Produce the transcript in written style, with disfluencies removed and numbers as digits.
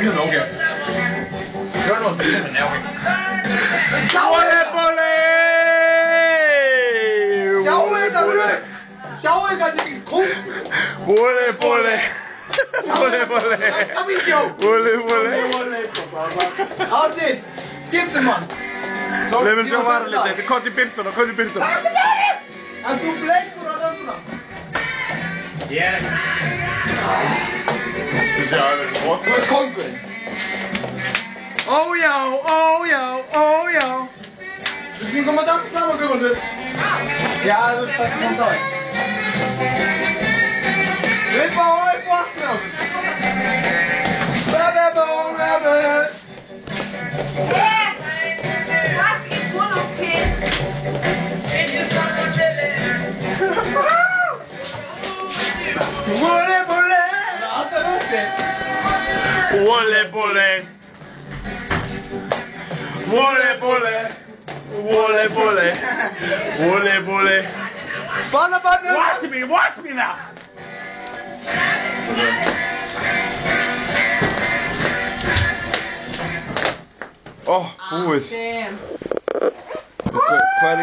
Binnen, okej. Gör något binnen, nej okej. Altis, skipta man. Level se varre lite, koti pirstona. Han tog bläckor och dansarna. Yeah. Se aivan Vad är konkurren? Oh ja. Du ska komma dansa samma gubben du. Ja, du ska inte ta det. Det är bara i vattnet. Rabbit. Wole. Banna. Watch me now. Oh, puis. Quoi